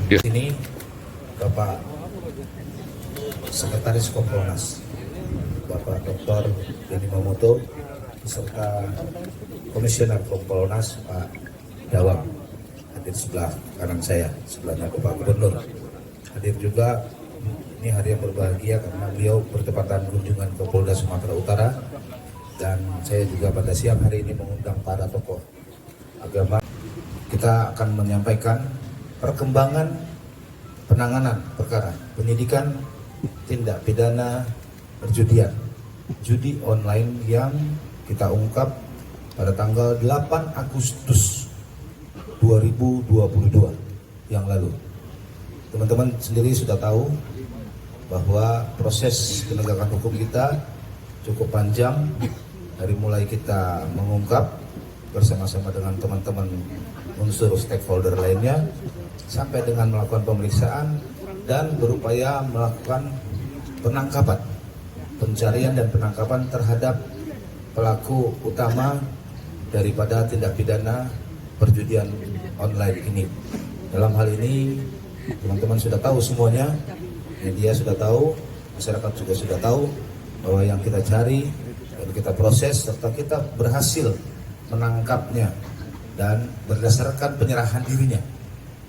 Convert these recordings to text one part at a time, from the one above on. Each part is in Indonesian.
Ini Bapak Sekretaris Kompolnas, Bapak Dr. Benny Mamoto, beserta Komisioner Kompolnas Pak Dawang, hadir sebelah kanan saya, sebelahnya Bapak Gubernur. Hadir juga, ini hari yang berbahagia karena beliau bertepatan kunjungan ke Polda Sumatera Utara, dan saya juga pada siang hari ini mengundang para tokoh agama. Kita akan menyampaikan perkembangan penanganan perkara penyidikan tindak pidana perjudian judi online yang kita ungkap pada tanggal 8 Agustus 2022 yang lalu. Teman-teman sendiri sudah tahu bahwa proses penegakan hukum kita cukup panjang, dari mulai kita mengungkap bersama-sama dengan teman-teman unsur stakeholder lainnya, sampai dengan melakukan pemeriksaan dan berupaya melakukan penangkapan, pencarian dan penangkapan terhadap pelaku utama daripada tindak pidana perjudian online ini. Dalam hal ini teman-teman sudah tahu semuanya, media sudah tahu, masyarakat juga sudah tahu bahwa yang kita cari dan kita proses serta kita berhasil menangkapnya dan berdasarkan penyerahan dirinya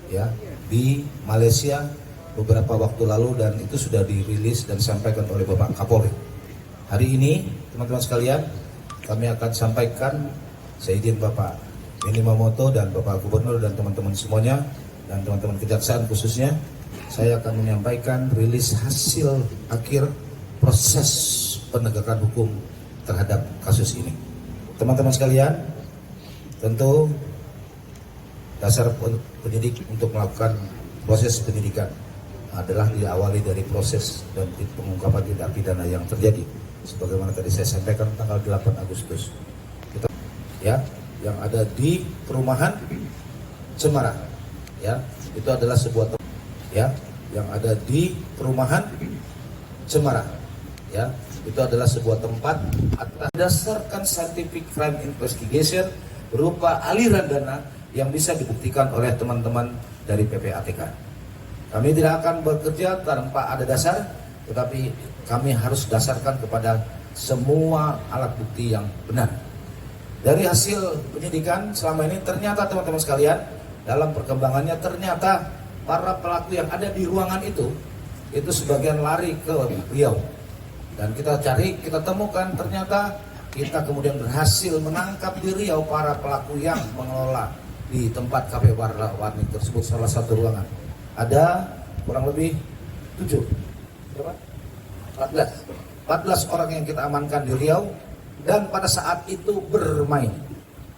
ya di Malaysia beberapa waktu lalu, dan itu sudah dirilis dan disampaikan oleh Bapak Kapolri. Hari ini teman-teman sekalian, kami akan sampaikan, saya izin Bapak Benny Mamoto dan Bapak Gubernur dan teman-teman semuanya dan teman-teman kejaksaan khususnya, saya akan menyampaikan rilis hasil akhir proses penegakan hukum terhadap kasus ini. Teman-teman sekalian, tentu dasar penyidik untuk melakukan proses penyidikan adalah diawali dari proses dan pengungkapan tindak pidana yang terjadi. Sebagaimana tadi saya sampaikan tanggal 8 Agustus. Kita ya yang ada di perumahan Cemara. Ya, itu adalah sebuah ya yang ada di perumahan Cemara. Ya, itu adalah sebuah tempat atas dasarkan scientific crime investigation berupa aliran dana yang bisa dibuktikan oleh teman-teman dari PPATK. Kami tidak akan bekerja tanpa ada dasar, tetapi kami harus dasarkan kepada semua alat bukti yang benar. Dari hasil penyidikan selama ini ternyata teman-teman sekalian, dalam perkembangannya ternyata para pelaku yang ada di ruangan itu sebagian lari ke Riau. Dan kita cari, kita temukan, ternyata kita kemudian berhasil menangkap di Riau para pelaku yang mengelola di tempat kafe warna-warni tersebut, salah satu ruangan. Ada kurang lebih 14 orang yang kita amankan di Riau, dan pada saat itu bermain,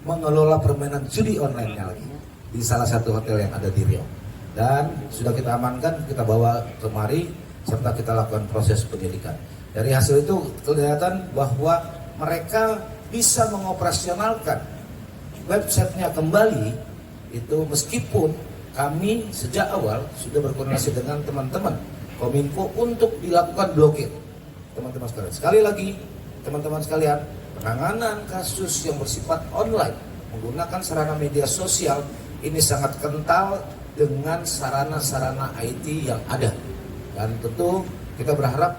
mengelola permainan judi online-nya lagi di salah satu hotel yang ada di Riau. Dan sudah kita amankan, kita bawa kemari, serta kita lakukan proses penyidikan. Dari hasil itu kelihatan bahwa mereka bisa mengoperasionalkan websitenya kembali itu, meskipun kami sejak awal sudah berkoordinasi dengan teman-teman Kominfo untuk dilakukan blokir. Teman-teman sekalian, sekali lagi teman-teman sekalian, penanganan kasus yang bersifat online menggunakan sarana media sosial ini sangat kental dengan sarana-sarana IT yang ada, dan tentu kita berharap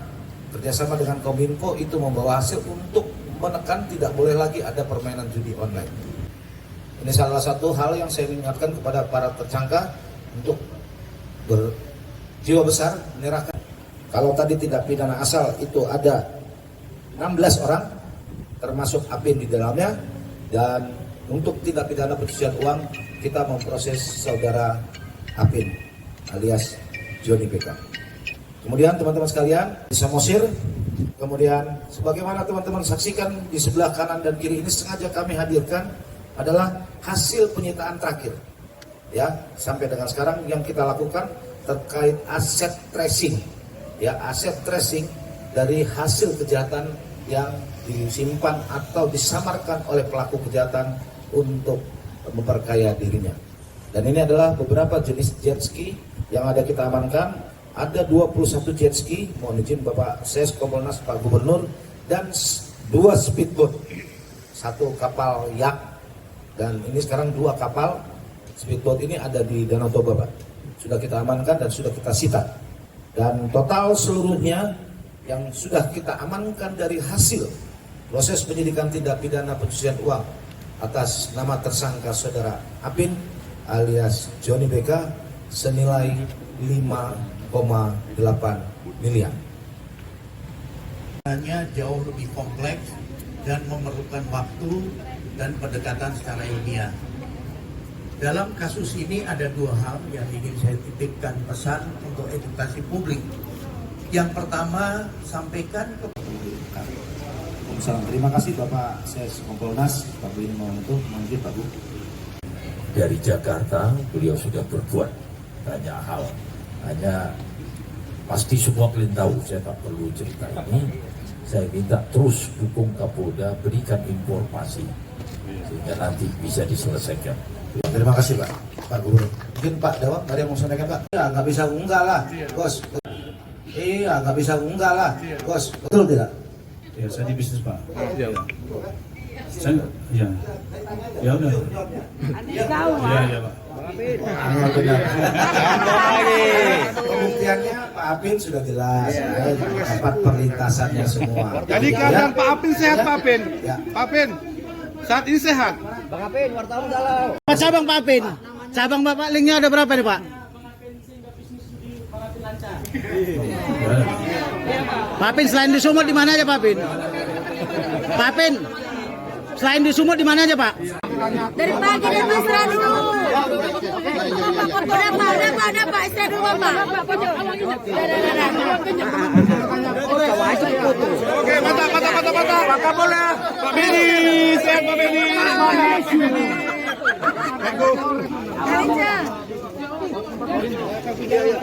kerjasama dengan Kominfo itu membawa hasil untuk menekan tidak boleh lagi ada permainan judi online. Ini salah satu hal yang saya ingatkan kepada para tersangka untuk berjiwa besar menyerahkan. Kalau tadi tindak pidana asal itu ada 16 orang, termasuk Apin di dalamnya, dan untuk tindak pidana pencucian uang kita memproses saudara Apin alias Johnny BK. Kemudian teman-teman sekalian, di Samosir, kemudian sebagaimana teman-teman saksikan di sebelah kanan dan kiri ini sengaja kami hadirkan adalah hasil penyitaan terakhir. Ya, sampai dengan sekarang yang kita lakukan terkait aset tracing. Ya, aset tracing dari hasil kejahatan yang disimpan atau disamarkan oleh pelaku kejahatan untuk memperkaya dirinya. Dan ini adalah beberapa jenis jet ski yang ada kita amankan. Ada 21 jet ski, mohon izin Bapak Ses Kompolnas Pak Gubernur, dan 2 speedboat, 1 kapal yak, dan ini sekarang 2 kapal speedboat ini ada di Danau Toba, Pak. Sudah kita amankan dan sudah kita sita. Dan total seluruhnya yang sudah kita amankan dari hasil proses penyidikan tindak pidana pencucian uang atas nama tersangka saudara Apin alias Johnny BK senilai 5,8 miliar. Jauh lebih kompleks dan memerlukan waktu dan pendekatan secara ilmiah. Dalam kasus ini ada 2 hal yang ingin saya titipkan pesan untuk edukasi publik. Yang pertama, sampaikan ke Terima kasih Bapak Ses Kompolnas Pak Bu ini mungkin Pak Bu. Dari Jakarta beliau sudah berbuat banyak hal. Hanya pasti semua kalian tahu, saya tak perlu cerita ini. Saya minta terus dukung Kapolda, berikan informasi sehingga nanti bisa diselesaikan. Terima kasih Pak Gubernur. Mungkin Pak Dewa ada yang mau sampaikan Pak? Ya nggak bisa enggak lah, bos. Iya nggak bisa enggak lah, bos. Betul tidak? Ya, saya di bisnis Pak. Iya. Saya, ya. Ya udah. Iya Pak. Benar. Pembuktiannya Pak Apin sudah jelas, tempat perlintasannya semua. Jadi keadaan Pak Apin sehat Pak Apin. Ya. Pak Apin saat ini sehat. Bang Apin, wartawan galau. Cabang Pak Apin. Cabang Bapak linknya ada berapa nih Pak? Pak Apin selain di Sumut di mana aja Pak Apin? Pak Apin selain di Sumut di mana aja Pak? Dari pagi dan istirahat dulu. Udah Pak, istirahat dulu Bapak. Oke, mantap. Pak Kapolda, Pak Beni, sehat Pak Beni. Assalamualaikum.